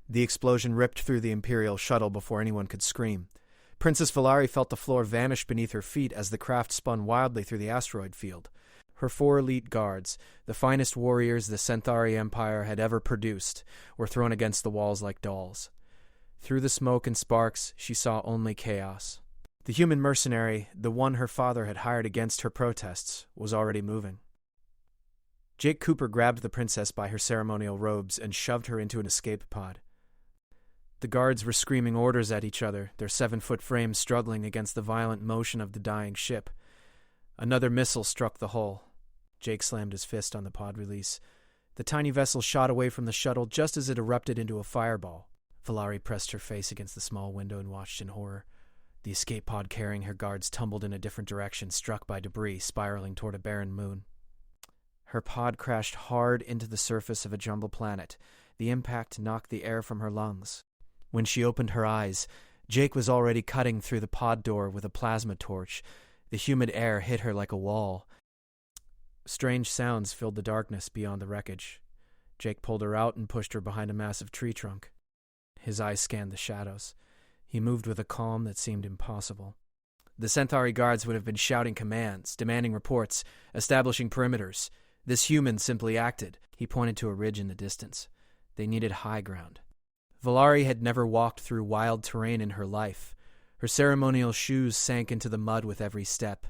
The explosion ripped through the Imperial shuttle before anyone could scream. Princess Valari felt the floor vanish beneath her feet as the craft spun wildly through the asteroid field. Her 4 elite guards, the finest warriors the Centauri Empire had ever produced, were thrown against the walls like dolls. Through the smoke and sparks, she saw only chaos. The human mercenary, the one her father had hired against her protests, was already moving. Jake Cooper grabbed the princess by her ceremonial robes and shoved her into an escape pod. The guards were screaming orders at each other, their 7-foot frames struggling against the violent motion of the dying ship. Another missile struck the hull. Jake slammed his fist on the pod release. The tiny vessel shot away from the shuttle just as it erupted into a fireball. Valari pressed her face against the small window and watched in horror. The escape pod carrying her guards tumbled in a different direction, struck by debris spiraling toward a barren moon. Her pod crashed hard into the surface of a jumbo planet. The impact knocked the air from her lungs. When she opened her eyes, Jake was already cutting through the pod door with a plasma torch. The humid air hit her like a wall. Strange sounds filled the darkness beyond the wreckage. Jake pulled her out and pushed her behind a massive tree trunk. His eyes scanned the shadows. He moved with a calm that seemed impossible. The Centauri guards would have been shouting commands, demanding reports, establishing perimeters. This human simply acted. He pointed to a ridge in the distance. They needed high ground. Valari had never walked through wild terrain in her life. Her ceremonial shoes sank into the mud with every step.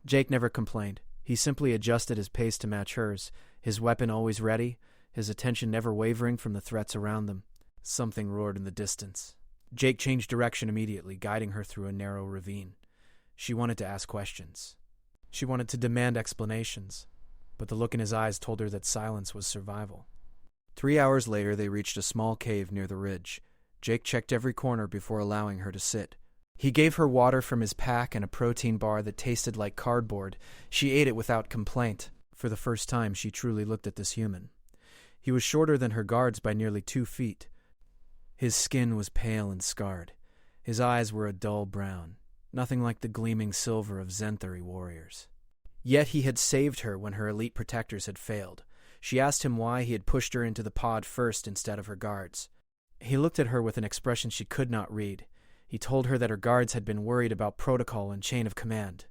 Jake never complained. He simply adjusted his pace to match hers, his weapon always ready, his attention never wavering from the threats around them. Something roared in the distance. Jake changed direction immediately, guiding her through a narrow ravine. She wanted to ask questions. She wanted to demand explanations, but the look in his eyes told her that silence was survival. 3 hours later, they reached a small cave near the ridge. Jake checked every corner before allowing her to sit. He gave her water from his pack and a protein bar that tasted like cardboard. She ate it without complaint. For the first time, she truly looked at this human. He was shorter than her guards by nearly 2 feet. His skin was pale and scarred. His eyes were a dull brown, nothing like the gleaming silver of Zenthari warriors. Yet he had saved her when her elite protectors had failed. She asked him why he had pushed her into the pod first instead of her guards. He looked at her with an expression she could not read. He told her that her guards had been worried about protocol and chain of command.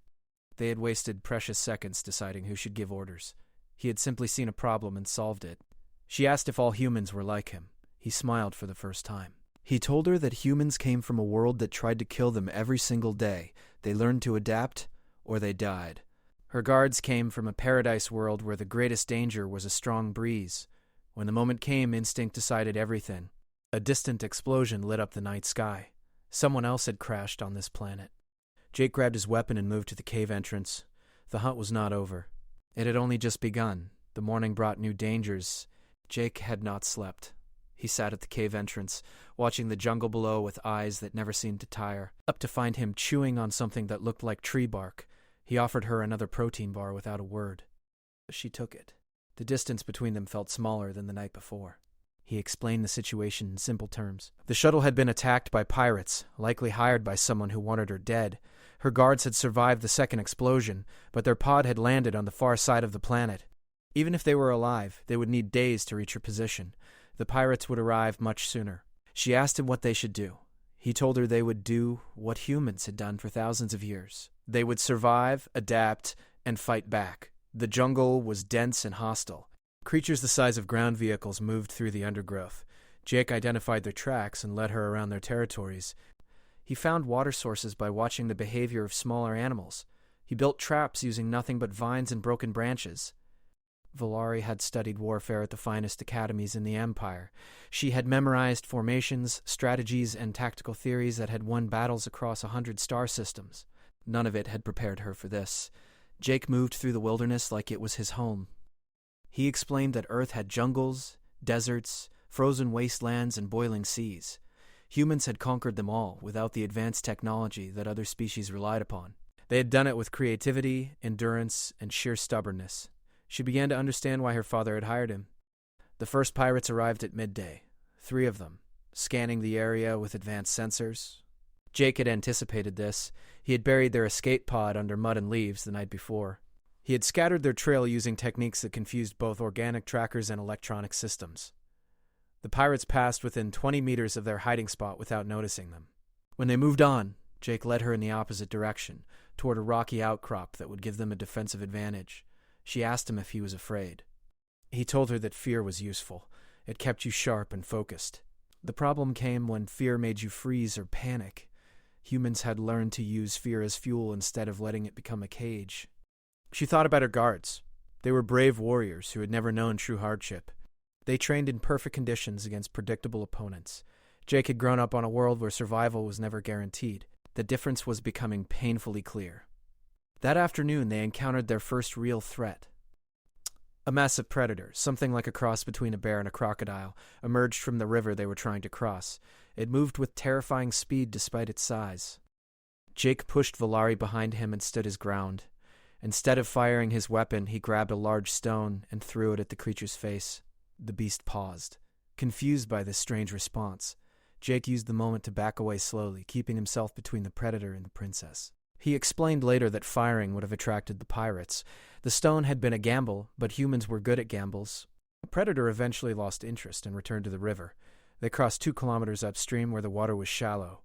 They had wasted precious seconds deciding who should give orders. He had simply seen a problem and solved it. She asked if all humans were like him. He smiled for the first time. He told her that humans came from a world that tried to kill them every single day. They learned to adapt, or they died. Her guards came from a paradise world where the greatest danger was a strong breeze. When the moment came, instinct decided everything. A distant explosion lit up the night sky. Someone else had crashed on this planet. Jake grabbed his weapon and moved to the cave entrance. The hunt was not over. It had only just begun. The morning brought new dangers. Jake had not slept. He sat at the cave entrance, watching the jungle below with eyes that never seemed to tire, up to find him chewing on something that looked like tree bark. He offered her another protein bar without a word. She took it. The distance between them felt smaller than the night before. He explained the situation in simple terms. The shuttle had been attacked by pirates, likely hired by someone who wanted her dead. Her guards had survived the second explosion, but their pod had landed on the far side of the planet. Even if they were alive, they would need days to reach her position. The pirates would arrive much sooner. She asked him what they should do. He told her they would do what humans had done for thousands of years. They would survive, adapt, and fight back. The jungle was dense and hostile. Creatures the size of ground vehicles moved through the undergrowth. Jake identified their tracks and led her around their territories. He found water sources by watching the behavior of smaller animals. He built traps using nothing but vines and broken branches. Valari had studied warfare at the finest academies in the Empire. She had memorized formations, strategies, and tactical theories that had won battles across 100 star systems. None of it had prepared her for this. Jake moved through the wilderness like it was his home. He explained that Earth had jungles, deserts, frozen wastelands, and boiling seas. Humans had conquered them all without the advanced technology that other species relied upon. They had done it with creativity, endurance, and sheer stubbornness. She began to understand why her father had hired him. The first pirates arrived at midday, 3 of them, scanning the area with advanced sensors. Jake had anticipated this. He had buried their escape pod under mud and leaves the night before. He had scattered their trail using techniques that confused both organic trackers and electronic systems. The pirates passed within 20 meters of their hiding spot without noticing them. When they moved on, Jake led her in the opposite direction, toward a rocky outcrop that would give them a defensive advantage. She asked him if he was afraid. He told her that fear was useful. It kept you sharp and focused. The problem came when fear made you freeze or panic. Humans had learned to use fear as fuel instead of letting it become a cage. She thought about her guards. They were brave warriors who had never known true hardship. They trained in perfect conditions against predictable opponents. Jake had grown up on a world where survival was never guaranteed. The difference was becoming painfully clear. That afternoon, they encountered their first real threat. A massive predator, something like a cross between a bear and a crocodile, emerged from the river they were trying to cross. It moved with terrifying speed despite its size. Jake pushed Valari behind him and stood his ground. Instead of firing his weapon, he grabbed a large stone and threw it at the creature's face. The beast paused, confused by this strange response. Jake used the moment to back away slowly, keeping himself between the predator and the princess. He explained later that firing would have attracted the pirates. The stone had been a gamble, but humans were good at gambles. The predator eventually lost interest and returned to the river. They crossed 2 kilometers upstream where the water was shallow.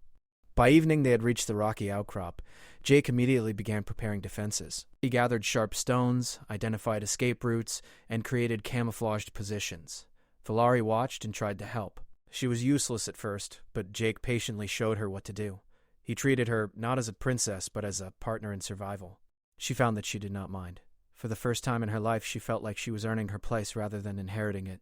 By evening, they had reached the rocky outcrop. Jake immediately began preparing defenses. He gathered sharp stones, identified escape routes, and created camouflaged positions. Valari watched and tried to help. She was useless at first, but Jake patiently showed her what to do. He treated her not as a princess, but as a partner in survival. She found that she did not mind. For the first time in her life, she felt like she was earning her place rather than inheriting it.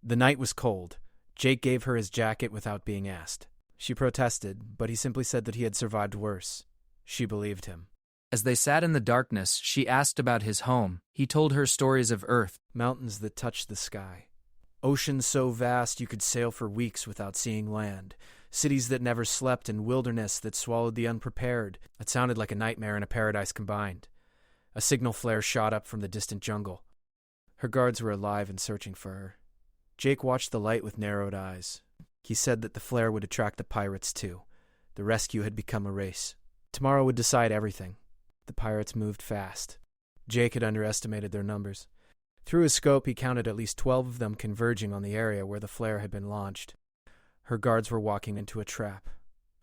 The night was cold. Jake gave her his jacket without being asked. She protested, but he simply said that he had survived worse. She believed him. As they sat in the darkness, she asked about his home. He told her stories of Earth, mountains that touched the sky, oceans so vast you could sail for weeks without seeing land, cities that never slept, and wilderness that swallowed the unprepared. It sounded like a nightmare and a paradise combined. A signal flare shot up from the distant jungle. Her guards were alive and searching for her. Jake watched the light with narrowed eyes. He said that the flare would attract the pirates too. The rescue had become a race. Tomorrow would decide everything. The pirates moved fast. Jake had underestimated their numbers. Through his scope, he counted at least 12 of them converging on the area where the flare had been launched. Her guards were walking into a trap.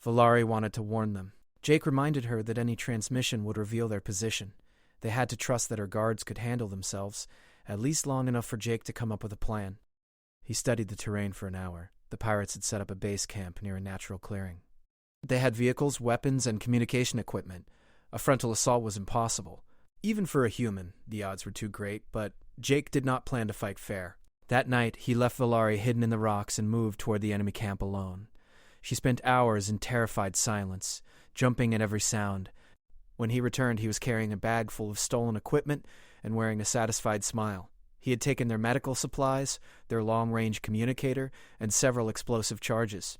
Valari wanted to warn them. Jake reminded her that any transmission would reveal their position. They had to trust that her guards could handle themselves, at least long enough for Jake to come up with a plan. He studied the terrain for an hour. The pirates had set up a base camp near a natural clearing. They had vehicles, weapons, and communication equipment. A frontal assault was impossible. Even for a human, the odds were too great, but Jake did not plan to fight fair. That night, he left Valari hidden in the rocks and moved toward the enemy camp alone. She spent hours in terrified silence, jumping at every sound. When he returned, he was carrying a bag full of stolen equipment and wearing a satisfied smile. He had taken their medical supplies, their long-range communicator, and several explosive charges.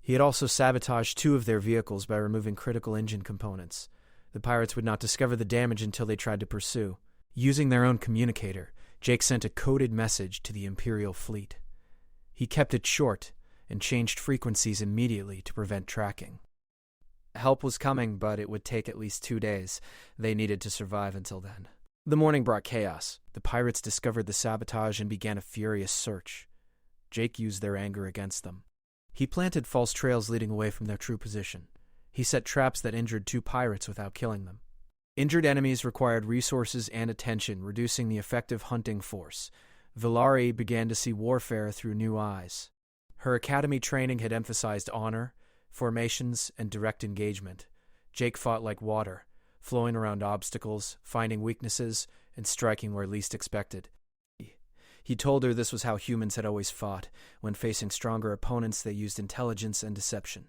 He had also sabotaged 2 of their vehicles by removing critical engine components. The pirates would not discover the damage until they tried to pursue. Using their own communicator, Jake sent a coded message to the Imperial fleet. He kept it short and changed frequencies immediately to prevent tracking. Help was coming, but it would take at least 2 days. They needed to survive until then. The morning brought chaos. The pirates discovered the sabotage and began a furious search. Jake used their anger against them. He planted false trails leading away from their true position. He set traps that injured 2 pirates without killing them. Injured enemies required resources and attention, reducing the effective hunting force. Valari began to see warfare through new eyes. Her academy training had emphasized honor, formations, and direct engagement. Jake fought like water, flowing around obstacles, finding weaknesses, and striking where least expected. He told her this was how humans had always fought. When facing stronger opponents, they used intelligence and deception.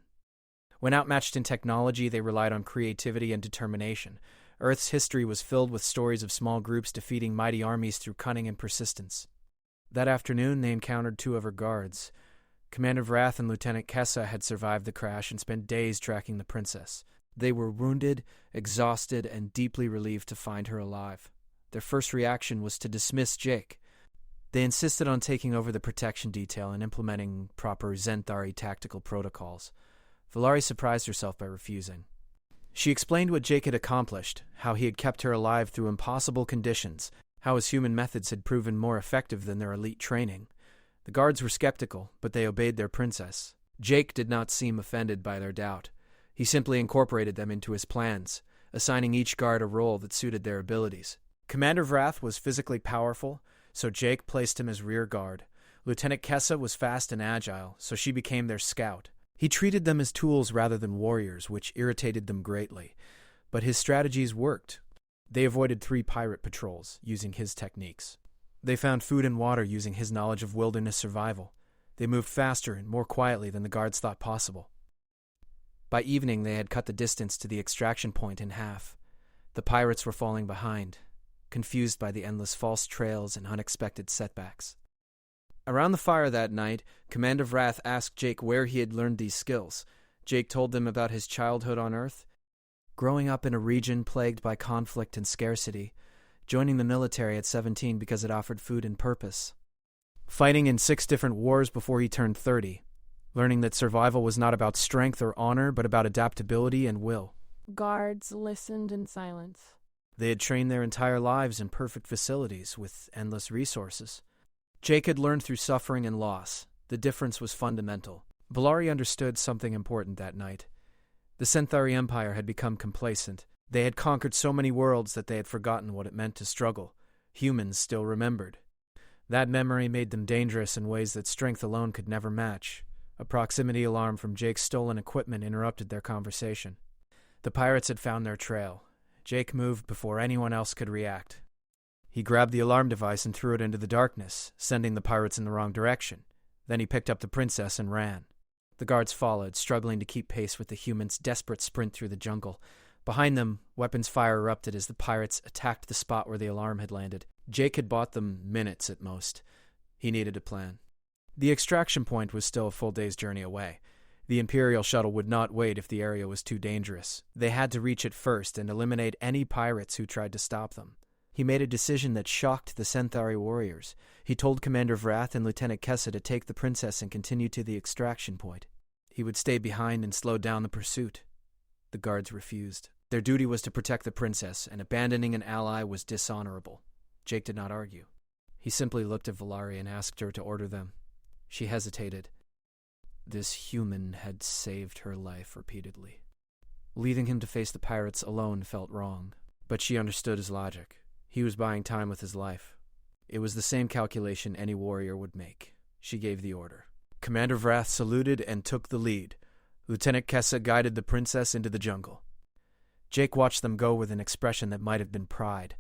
When outmatched in technology, they relied on creativity and determination. Earth's history was filled with stories of small groups defeating mighty armies through cunning and persistence. That afternoon, they encountered 2 of her guards. Commander Vrath and Lieutenant Kessa had survived the crash and spent days tracking the princess. They were wounded, exhausted, and deeply relieved to find her alive. Their first reaction was to dismiss Jake. They insisted on taking over the protection detail and implementing proper Zenthari tactical protocols. Valari surprised herself by refusing. She explained what Jake had accomplished, how he had kept her alive through impossible conditions, how his human methods had proven more effective than their elite training. The guards were skeptical, but they obeyed their princess. Jake did not seem offended by their doubt. He simply incorporated them into his plans, assigning each guard a role that suited their abilities. Commander Vrath was physically powerful, so Jake placed him as rear guard. Lieutenant Kessa was fast and agile, so she became their scout. He treated them as tools rather than warriors, which irritated them greatly. But his strategies worked. They avoided 3 pirate patrols, using his techniques. They found food and water using his knowledge of wilderness survival. They moved faster and more quietly than the guards thought possible. By evening, they had cut the distance to the extraction point in half. The pirates were falling behind, confused by the endless false trails and unexpected setbacks. Around the fire that night, Commander Vrath asked Jake where he had learned these skills. Jake told them about his childhood on Earth, growing up in a region plagued by conflict and scarcity, joining the military at 17 because it offered food and purpose, fighting in 6 different wars before he turned 30, learning that survival was not about strength or honor, but about adaptability and will. Guards listened in silence. They had trained their entire lives in perfect facilities with endless resources. Jake had learned through suffering and loss. The difference was fundamental. Valari understood something important that night. The Centauri Empire had become complacent. They had conquered so many worlds that they had forgotten what it meant to struggle. Humans still remembered. That memory made them dangerous in ways that strength alone could never match. A proximity alarm from Jake's stolen equipment interrupted their conversation. The pirates had found their trail. Jake moved before anyone else could react. He grabbed the alarm device and threw it into the darkness, sending the pirates in the wrong direction. Then he picked up the princess and ran. The guards followed, struggling to keep pace with the humans' desperate sprint through the jungle. Behind them, weapons fire erupted as the pirates attacked the spot where the alarm had landed. Jake had bought them minutes at most. He needed a plan. The extraction point was still a full day's journey away. The Imperial shuttle would not wait if the area was too dangerous. They had to reach it first and eliminate any pirates who tried to stop them. He made a decision that shocked the Centauri warriors. He told Commander Vrath and Lieutenant Kessa to take the princess and continue to the extraction point. He would stay behind and slow down the pursuit. The guards refused. Their duty was to protect the princess, and abandoning an ally was dishonorable. Jake did not argue. He simply looked at Valari and asked her to order them. She hesitated. This human had saved her life repeatedly. Leaving him to face the pirates alone felt wrong, but she understood his logic. He was buying time with his life. It was the same calculation any warrior would make. She gave the order. Commander Vrath saluted and took the lead. Lieutenant Kessa guided the princess into the jungle. Jake watched them go with an expression that might have been pride.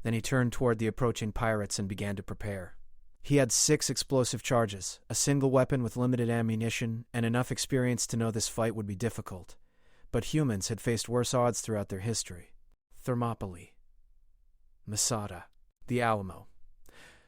Then he turned toward the approaching pirates and began to prepare. He had 6 explosive charges, a single weapon with limited ammunition, and enough experience to know this fight would be difficult. But humans had faced worse odds throughout their history. Thermopylae, Masada, the Alamo.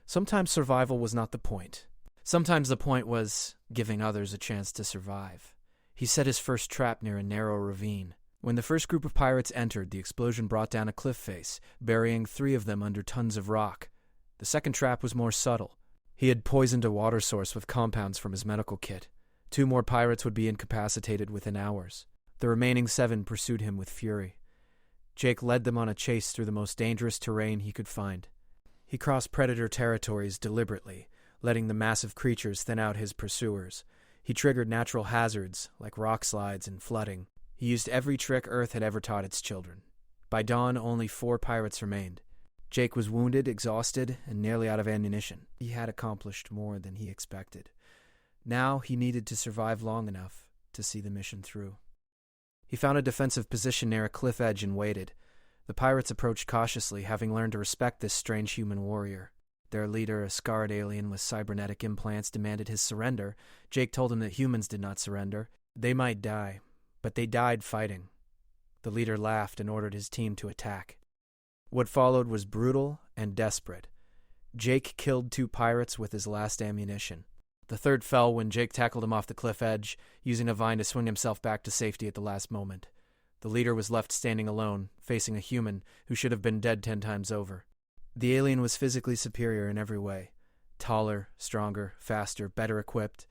Sometimes survival was not the point. Sometimes the point was giving others a chance to survive. He set his first trap near a narrow ravine. When the first group of pirates entered, the explosion brought down a cliff face, burying 3 of them under tons of rock. The second trap was more subtle. He had poisoned a water source with compounds from his medical kit. 2 more pirates would be incapacitated within hours. The remaining 7 pursued him with fury. Jake led them on a chase through the most dangerous terrain he could find. He crossed predator territories deliberately, letting the massive creatures thin out his pursuers. He triggered natural hazards, like rock slides and flooding. He used every trick Earth had ever taught its children. By dawn, only 4 pirates remained. Jake was wounded, exhausted, and nearly out of ammunition. He had accomplished more than he expected. Now he needed to survive long enough to see the mission through. He found a defensive position near a cliff edge and waited. The pirates approached cautiously, having learned to respect this strange human warrior. Their leader, a scarred alien with cybernetic implants, demanded his surrender. Jake told him that humans did not surrender. They might die, but they died fighting. The leader laughed and ordered his team to attack. What followed was brutal and desperate. Jake killed 2 pirates with his last ammunition. The third fell when Jake tackled him off the cliff edge, using a vine to swing himself back to safety at the last moment. The leader was left standing alone, facing a human who should have been dead 10 times over. The alien was physically superior in every way. Taller, stronger, faster, better equipped.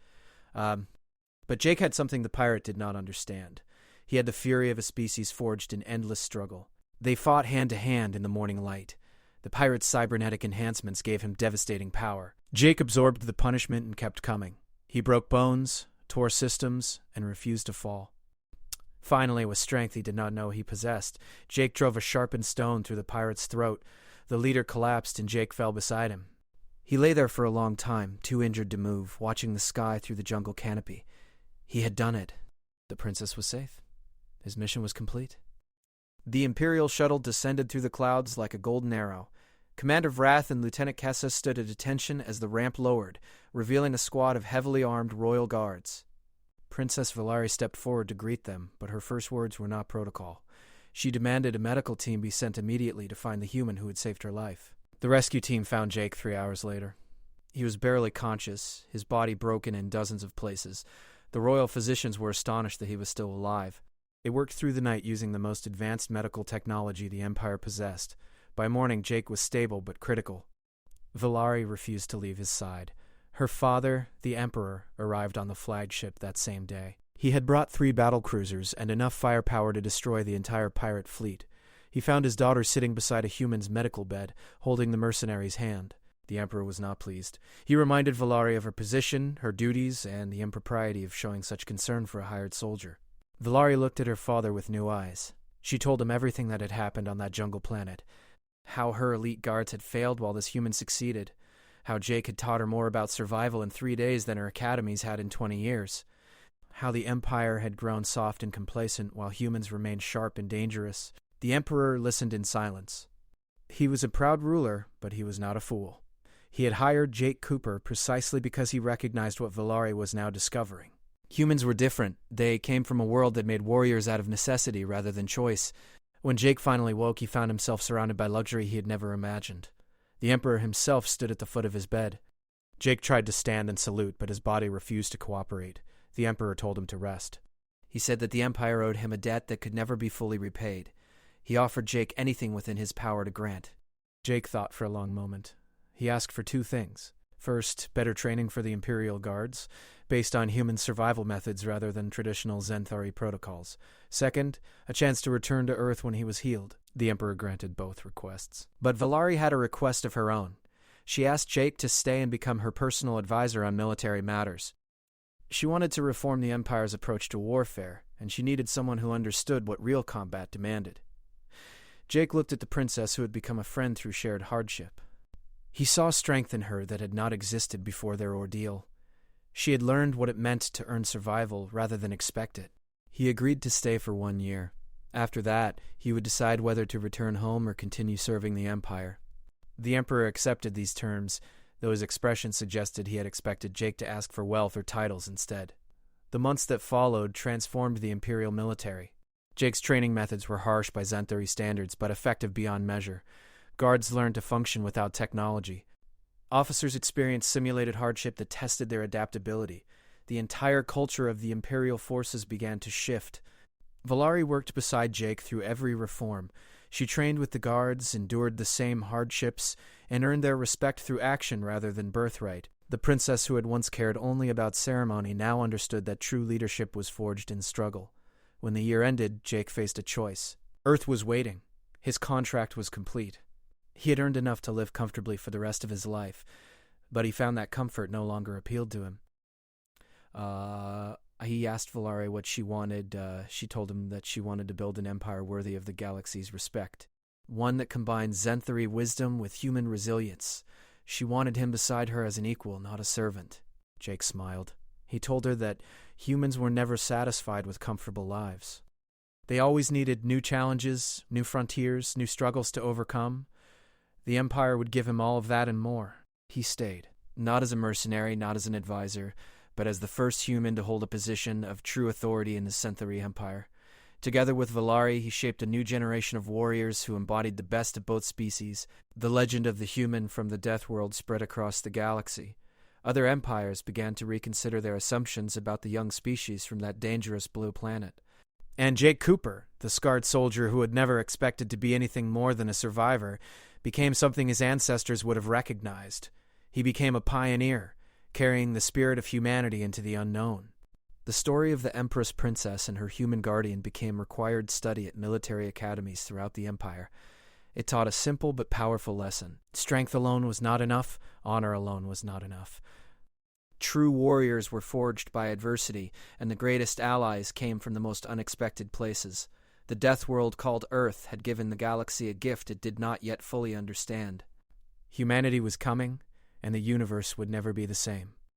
But Jake had something the pirate did not understand. He had the fury of a species forged in endless struggle. They fought hand to hand in the morning light. The pirate's cybernetic enhancements gave him devastating power. Jake absorbed the punishment and kept coming. He broke bones, tore systems, and refused to fall. Finally, with strength he did not know he possessed, Jake drove a sharpened stone through the pirate's throat. The leader collapsed and Jake fell beside him. He lay there for a long time, too injured to move, watching the sky through the jungle canopy. He had done it. The princess was safe. His mission was complete. The Imperial shuttle descended through the clouds like a golden arrow. Commander Vrath and Lieutenant Kessa stood at attention as the ramp lowered, revealing a squad of heavily armed royal guards. Princess Valari stepped forward to greet them, but her first words were not protocol. She demanded a medical team be sent immediately to find the human who had saved her life. The rescue team found Jake 3 hours later. He was barely conscious, his body broken in dozens of places. The royal physicians were astonished that he was still alive. They worked through the night using the most advanced medical technology the Empire possessed. By morning, Jake was stable but critical. Valari refused to leave his side. Her father, the Emperor, arrived on the flagship that same day. He had brought 3 battlecruisers and enough firepower to destroy the entire pirate fleet. He found his daughter sitting beside a human's medical bed, holding the mercenary's hand. The Emperor was not pleased. He reminded Valari of her position, her duties, and the impropriety of showing such concern for a hired soldier. Valari looked at her father with new eyes. She told him everything that had happened on that jungle planet. How her elite guards had failed while this human succeeded. How Jake had taught her more about survival in 3 days than her academies had in 20 years. How the Empire had grown soft and complacent while humans remained sharp and dangerous. The Emperor listened in silence. He was a proud ruler, but he was not a fool. He had hired Jake Cooper precisely because he recognized what Valari was now discovering. Humans were different. They came from a world that made warriors out of necessity rather than choice. When Jake finally woke, he found himself surrounded by luxury he had never imagined. The Emperor himself stood at the foot of his bed. Jake tried to stand and salute, but his body refused to cooperate. The Emperor told him to rest. He said that the Empire owed him a debt that could never be fully repaid. He offered Jake anything within his power to grant. Jake thought for a long moment. He asked for 2 things. First, better training for the Imperial Guards, based on human survival methods rather than traditional Zenthari protocols. Second, a chance to return to Earth when he was healed. The Emperor granted both requests. But Valari had a request of her own. She asked Jake to stay and become her personal advisor on military matters. She wanted to reform the Empire's approach to warfare, and she needed someone who understood what real combat demanded. Jake looked at the princess who had become a friend through shared hardship. He saw strength in her that had not existed before their ordeal. She had learned what it meant to earn survival rather than expect it. He agreed to stay for 1 year. After that, he would decide whether to return home or continue serving the Empire. The Emperor accepted these terms, though his expression suggested he had expected Jake to ask for wealth or titles instead. The months that followed transformed the Imperial military. Jake's training methods were harsh by Zenthari standards, but effective beyond measure. Guards learned to function without technology. Officers experienced simulated hardship that tested their adaptability. The entire culture of the Imperial forces began to shift. Valari worked beside Jake through every reform. She trained with the guards, endured the same hardships, and earned their respect through action rather than birthright. The princess who had once cared only about ceremony now understood that true leadership was forged in struggle. When the year ended, Jake faced a choice. Earth was waiting. His contract was complete. He had earned enough to live comfortably for the rest of his life, but he found that comfort no longer appealed to him. He asked Valari what she wanted. She told him that she wanted to build an empire worthy of the galaxy's respect. One that combined Zenthari wisdom with human resilience. She wanted him beside her as an equal, not a servant. Jake smiled. He told her that humans were never satisfied with comfortable lives. They always needed new challenges, new frontiers, new struggles to overcome. The Empire would give him all of that and more. He stayed, not as a mercenary, not as an advisor, but as the first human to hold a position of true authority in the Zenthari Empire. Together with Valari, he shaped a new generation of warriors who embodied the best of both species. The legend of the human from the Death World spread across the galaxy. Other empires began to reconsider their assumptions about the young species from that dangerous blue planet. And Jake Cooper, the scarred soldier who had never expected to be anything more than a survivor, became something his ancestors would have recognized. He became a pioneer, carrying the spirit of humanity into the unknown. The story of the Empress Princess and her human guardian became required study at military academies throughout the Empire. It taught a simple but powerful lesson. Strength alone was not enough, honor alone was not enough. True warriors were forged by adversity, and the greatest allies came from the most unexpected places. The death world called Earth had given the galaxy a gift it did not yet fully understand. Humanity was coming, and the universe would never be the same.